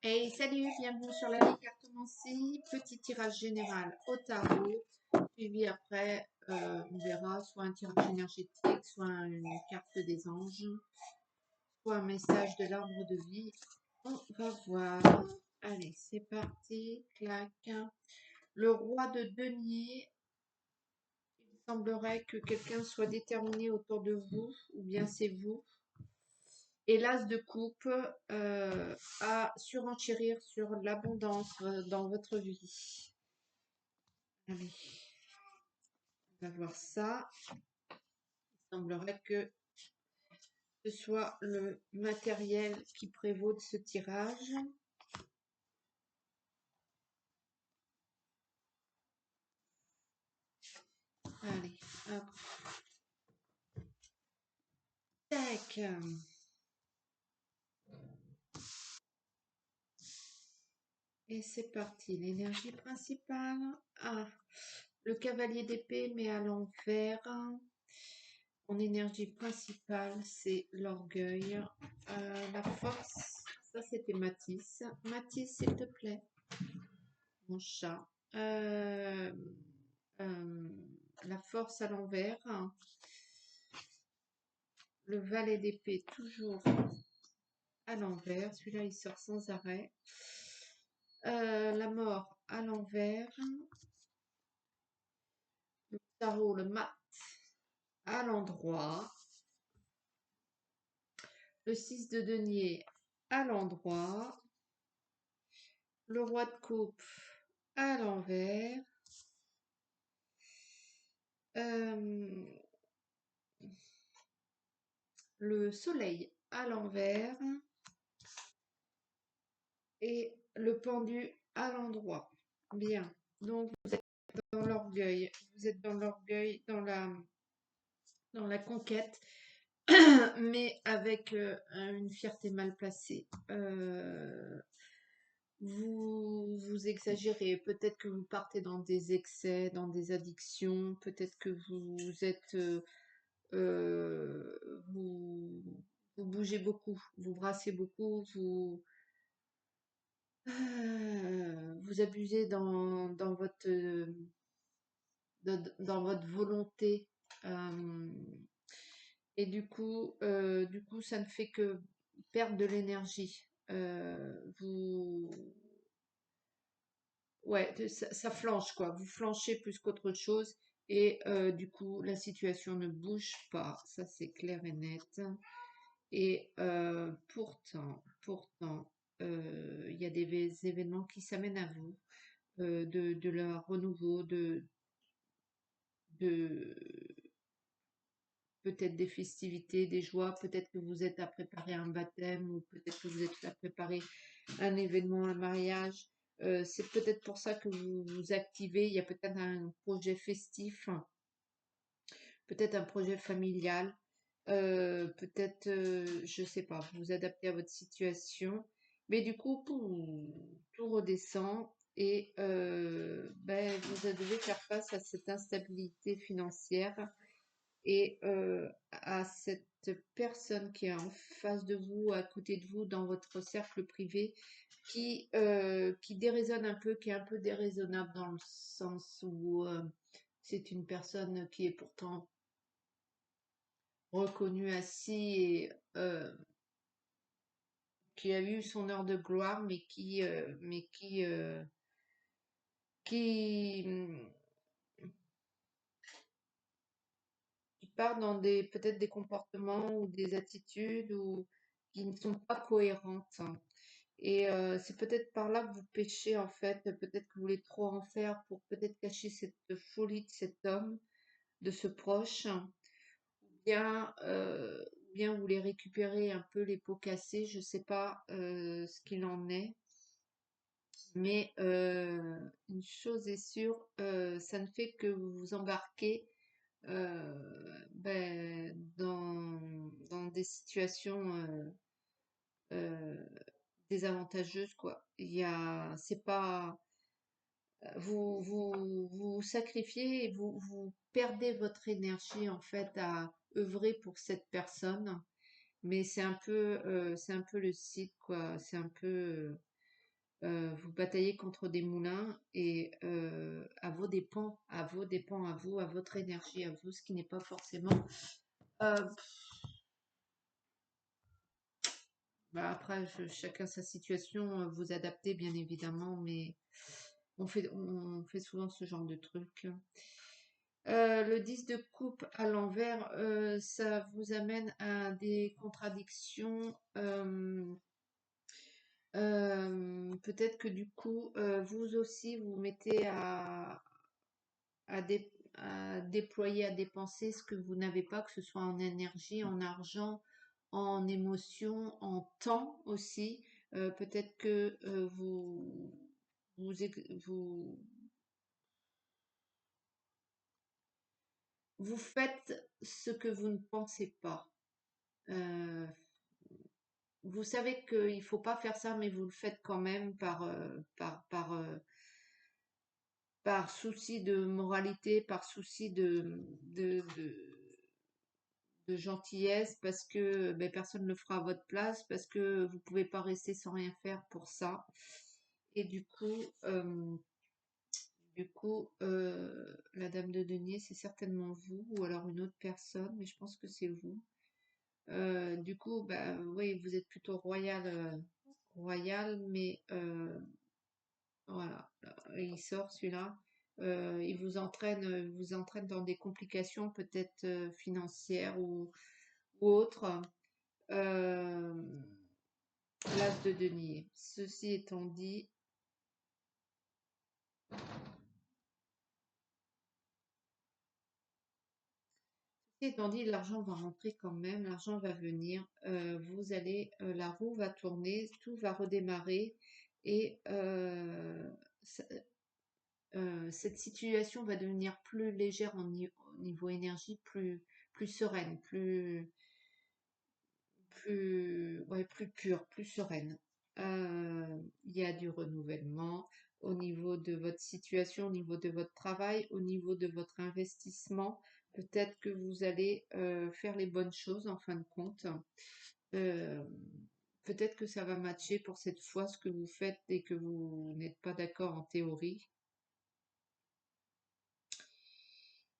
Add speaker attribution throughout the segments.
Speaker 1: Hey, salut, bienvenue sur la vie cartomancie. Petit tirage général au tarot. Suivi après, on verra soit un tirage énergétique, soit une carte des anges, soit un message de l'arbre de vie. On va voir. Allez, c'est parti. Clac. Le roi de denier. Il semblerait que quelqu'un soit déterminé autour de vous, ou bien c'est vous. Et l'as de coupe à surenchérir sur l'abondance dans votre vie. Allez, on va voir ça. Il semblerait que ce soit le matériel qui prévaut de ce tirage. Allez, hop. Tac. Et c'est parti. L'énergie principale. Ah, le cavalier d'épée, mais à l'envers. Mon énergie principale, c'est l'orgueil. La force, ça c'était Mathis. Mathis, s'il te plaît. Mon chat. La force à l'envers. Le valet d'épée, toujours à l'envers. Celui-là, il sort sans arrêt. La mort à l'envers. Le tarot, le mat à l'endroit. Le 6 de denier à l'endroit. Le roi de coupe à l'envers. Le soleil à l'envers. Et le pendu à l'endroit. Bien. Donc, vous êtes dans l'orgueil. Vous êtes dans l'orgueil, dans la conquête, mais avec une fierté mal placée. Vous exagérez. Peut-être que vous partez dans des excès, dans des addictions. Peut-être que vous êtes... vous bougez beaucoup. Vous brassez beaucoup. Vous abusez dans votre volonté. Et du coup, ça ne fait que perdre de l'énergie. Ouais, ça flanche, quoi. Vous flanchez plus qu'autre chose. Et du coup, la situation ne bouge pas. Ça, c'est clair et net. Et pourtant, il y a des événements qui s'amènent à vous. De leur renouveau, de peut-être des festivités, des joies, peut-être que vous êtes à préparer un baptême ou peut-être que vous êtes à préparer un événement, un mariage. C'est peut-être pour ça que vous vous activez. Il y a peut-être un projet festif, peut-être un projet familial, peut-être, je sais pas, vous vous adaptez à votre situation. Mais du coup, tout redescend et ben, vous devez faire face à cette instabilité financière et à cette personne qui est en face de vous, à côté de vous, dans votre cercle privé, qui déraisonne un peu, qui est un peu déraisonnable dans le sens où c'est une personne qui est pourtant reconnue assis et qui a eu son heure de gloire, qui, qui part dans peut-être des comportements ou des attitudes ou qui ne sont pas cohérentes. Et c'est peut-être par là que vous péchez en fait, peut-être que vous voulez trop en faire pour peut-être cacher cette folie de cet homme, de ce proche, ou bien vous voulez récupérer un peu les pots cassés, je ne sais pas ce qu'il en est, mais une chose est sûre, ça ne fait que vous vous embarquez ben, dans des situations euh, désavantageuses, quoi. C'est pas, vous sacrifiez et vous perdez votre énergie en fait à œuvrer pour cette personne, mais c'est un peu le cycle, quoi. C'est un peu vous bataillez contre des moulins et à vos dépens, à vous, à votre énergie, à vous, ce qui n'est pas forcément. euh, Après, chacun sa situation, vous adaptez bien évidemment, mais on fait souvent ce genre de truc. Le 10 de coupe à l'envers, ça vous amène à des contradictions. Peut-être que du coup, vous aussi, vous mettez à déployer, à dépenser ce que vous n'avez pas, que ce soit en énergie, en argent, en émotion, en temps aussi. Peut-être que vous, vous, vous faites ce que vous ne pensez pas. Euh, Vous savez qu'il ne faut pas faire ça, mais vous le faites quand même par souci de moralité, par souci de gentillesse, parce que ben, personne ne le fera à votre place, parce que vous ne pouvez pas rester sans rien faire pour ça. Et la dame de denier, c'est certainement vous, ou alors une autre personne, mais je pense que c'est vous. Bah, oui, vous êtes plutôt royal, mais voilà, il sort celui-là. Il vous entraîne dans des complications peut-être financières ou autres. Euh, L'as de denier. Ceci étant dit, l'argent va rentrer quand même, l'argent va venir. La roue va tourner, tout va redémarrer et ça- cette situation va devenir plus légère au niveau énergie, plus sereine, plus pure, plus sereine. Il y a du renouvellement au niveau de votre situation, au niveau de votre travail, au niveau de votre investissement. Peut-être que vous allez faire les bonnes choses en fin de compte. Euh, Peut-être que ça va matcher pour cette fois ce que vous faites et que vous n'êtes pas d'accord en théorie.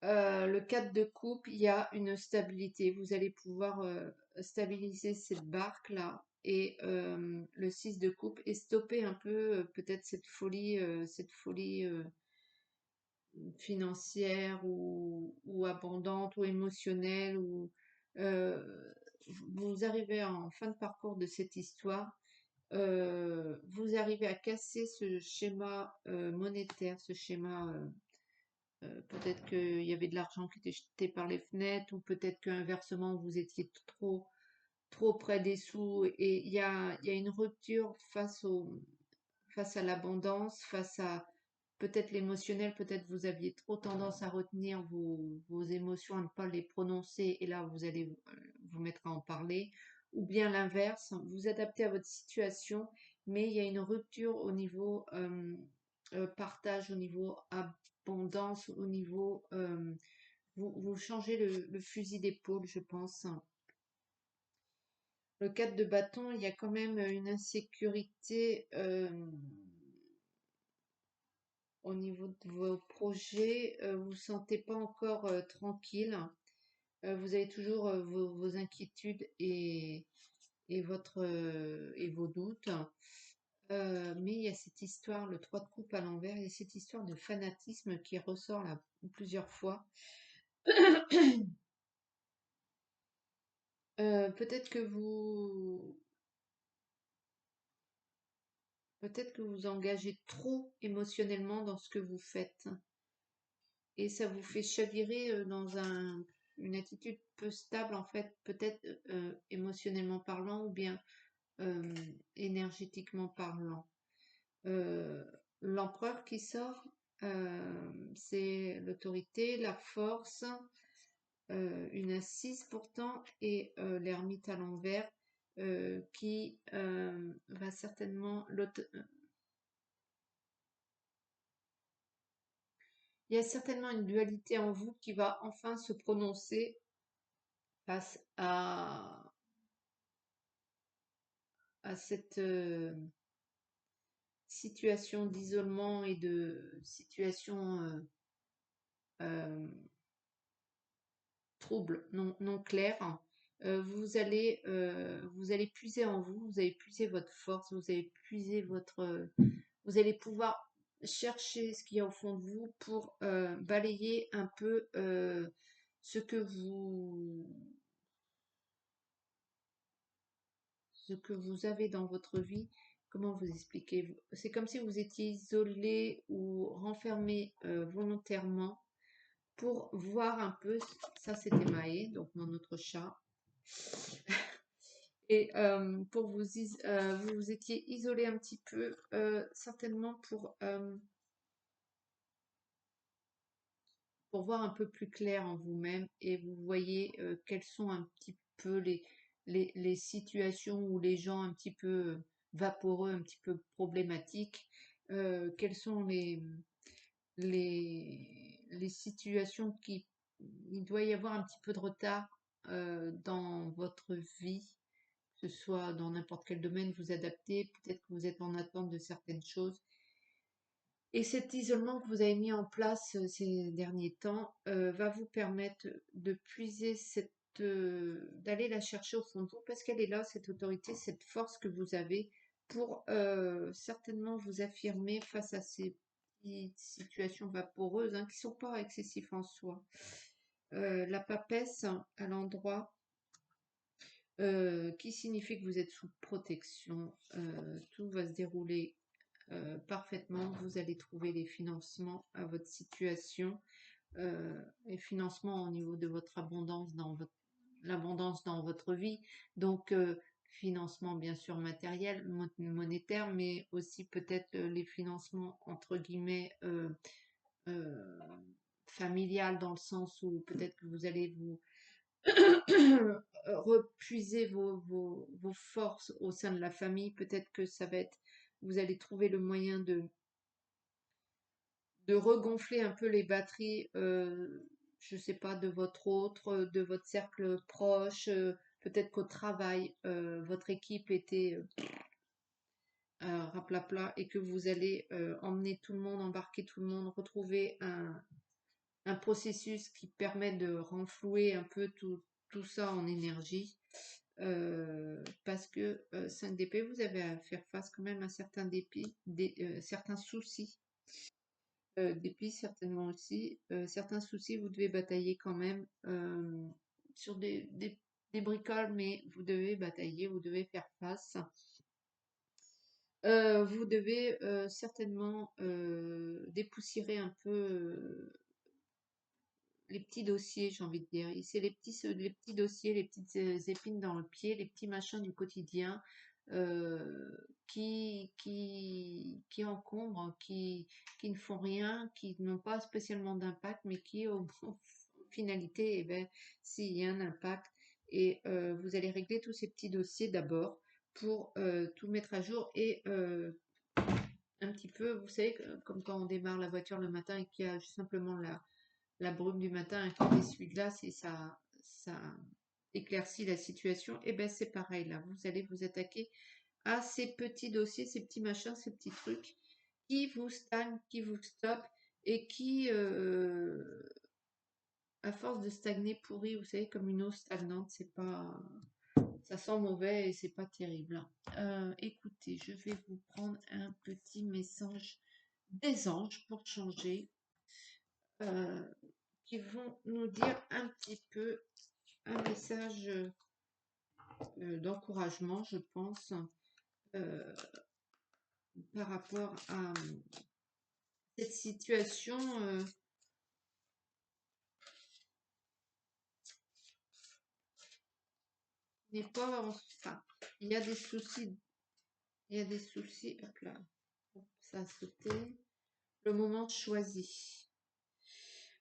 Speaker 1: Le 4 de coupe, il y a une stabilité. Vous allez pouvoir stabiliser cette barque-là. Et le 6 de coupe et stopper un peu peut-être cette folie financière ou abondante ou émotionnelle. Euh, Vous arrivez en fin de parcours de cette histoire. Vous arrivez à casser ce schéma monétaire, ce schéma peut-être qu'il y avait de l'argent qui était jeté par les fenêtres, ou peut-être qu'inversement, vous étiez trop près des sous, et il y a une rupture face à l'abondance, face à peut-être l'émotionnel, peut-être vous aviez trop tendance à retenir vos émotions, à ne pas les prononcer, et là, vous allez vous mettre à en parler, ou bien l'inverse, vous adaptez à votre situation, mais il y a une rupture au niveau partage, au niveau abondance, au niveau... vous changez le fusil d'épaule, je pense. Le 4 de bâton, il y a quand même une insécurité au niveau de vos projets. Vous ne vous sentez pas encore tranquille. Vous avez toujours vos inquiétudes et vos doutes. Mais il y a cette histoire, le 3 de coupe à l'envers, il y a cette histoire de fanatisme qui ressort là plusieurs fois. Peut-être que peut-être que vous engagez trop émotionnellement dans ce que vous faites et ça vous fait chavirer dans une attitude peu stable en fait, peut-être émotionnellement parlant ou bien euh, énergétiquement parlant. Euh, L'empereur qui sort, c'est l'autorité, la force, une assise pourtant, et l'ermite à l'envers qui va certainement... Il y a certainement une dualité en vous qui va enfin se prononcer face à cette... situation d'isolement et de situation euh, trouble, non clair, vous allez puiser en vous, vous allez puiser votre force, vous allez puiser vous allez pouvoir chercher ce qu'il y a au fond de vous pour balayer un peu ce que vous, ce que vous avez dans votre vie. Comment vous expliquer? C'est comme si vous étiez isolé ou renfermé volontairement pour voir un peu, ça c'était Maë, donc mon autre chat, et pour vous vous étiez isolé un petit peu, certainement pour voir un peu plus clair en vous-même et vous voyez quelles sont un petit peu les situations ou les gens un petit peu vaporeux, un petit peu problématiques, quelles sont les situations il doit y avoir un petit peu de retard dans votre vie, que ce soit dans n'importe quel domaine, vous adaptez, peut-être que vous êtes en attente de certaines choses. Et cet isolement que vous avez mis en place ces derniers temps va vous permettre de puiser d'aller la chercher au fond de vous parce qu'elle est là, cette autorité, cette force que vous avez pour certainement vous affirmer face à ces petites situations vaporeuses hein, qui ne sont pas excessives en soi. La papesse à l'endroit qui signifie que vous êtes sous protection. Tout va se dérouler parfaitement. Vous allez trouver les financements à votre situation, les financements au niveau de votre abondance l'abondance dans votre vie. Donc, financement bien sûr matériel, monétaire, mais aussi peut-être les financements entre guillemets euh, familial dans le sens où peut-être que vous allez vous repuiser vos forces au sein de la famille. Peut-être que ça va être, vous allez trouver le moyen de regonfler un peu les batteries, je sais pas, de votre cercle proche. Peut-être qu'au travail, votre équipe était raplapla et que vous allez emmener tout le monde, embarquer tout le monde, retrouver un processus qui permet de renflouer un peu tout ça en énergie. Parce que 5 d'épée, vous avez à faire face quand même à certains certains soucis. Dépit certainement aussi. Certains soucis, vous devez batailler quand même sur des bricoles, mais vous devez batailler, vous devez faire face. Vous devez certainement dépoussiérer un peu les petits dossiers, j'ai envie de dire. C'est les petits dossiers, les petites épines dans le pied, les petits machins du quotidien qui encombrent, qui ne font rien, qui n'ont pas spécialement d'impact, mais qui, en finalité, eh ben, s'il y a un impact, et vous allez régler tous ces petits dossiers d'abord pour tout mettre à jour et un petit peu, vous savez, comme quand on démarre la voiture le matin et qu'il y a simplement la brume du matin, un petit essuie-glace et ça éclaircit la situation, et ben c'est pareil là, vous allez vous attaquer à ces petits dossiers, ces petits machins, ces petits trucs qui vous stagnent, qui vous stoppent et qui, à force de stagner, pourrit, vous savez, comme une eau stagnante, c'est pas, ça sent mauvais et c'est pas terrible. Écoutez, je vais vous prendre un petit message des anges pour changer, euh, qui vont nous dire un petit peu un message d'encouragement, je pense, euh, par rapport à cette situation. N'est pas, enfin, il y a des soucis, il y a des soucis. Hop là, ça a sauté. Le moment choisi.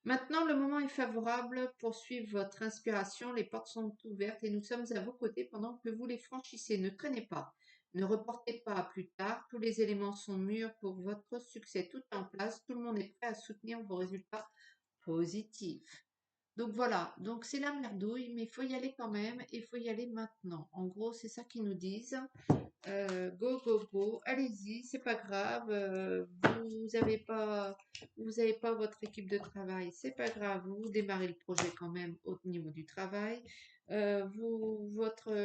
Speaker 1: Maintenant, le moment est favorable pour suivre votre inspiration. Les portes sont ouvertes et nous sommes à vos côtés pendant que vous les franchissez. Ne traînez pas. Ne reportez pas à plus tard. Tous les éléments sont mûrs pour votre succès. Tout est en place. Tout le monde est prêt à soutenir vos résultats positifs. Donc voilà, donc c'est la merdouille, mais il faut y aller quand même, et il faut y aller maintenant. En gros, c'est ça qu'ils nous disent. Go, go, go, allez-y, c'est pas grave. Vous avez pas votre équipe de travail, c'est pas grave. Vous démarrez le projet quand même au niveau du travail. Votre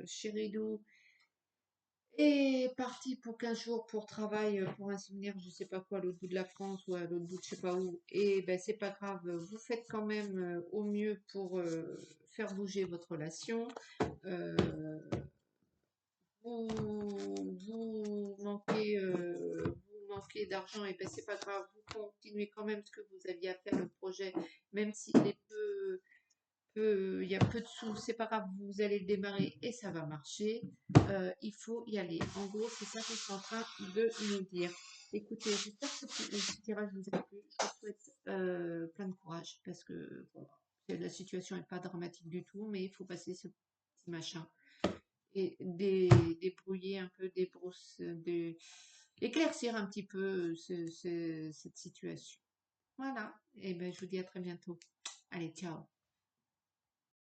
Speaker 1: chéridou est parti pour 15 jours pour travail, pour un séminaire, je sais pas quoi, à l'autre bout de la France ou à l'autre bout de je sais pas où. Et ben c'est pas grave, vous faites quand même au mieux pour faire bouger votre relation. Euh, vous manquez d'argent, et ben c'est pas grave, vous continuez quand même ce que vous aviez à faire, le projet, même s'il est il y a peu de sous, c'est pas grave, vous allez le démarrer et ça va marcher. Il faut y aller. En gros, c'est ça qu'ils sont en train de nous dire. Écoutez, j'espère que ce tirage vous a plu. Je vous souhaite plein de courage parce que voilà, la situation n'est pas dramatique du tout, mais il faut passer ce petit machin et débrouiller un peu, éclaircir un petit peu cette situation. Voilà, et ben je vous dis à très bientôt. Allez, ciao.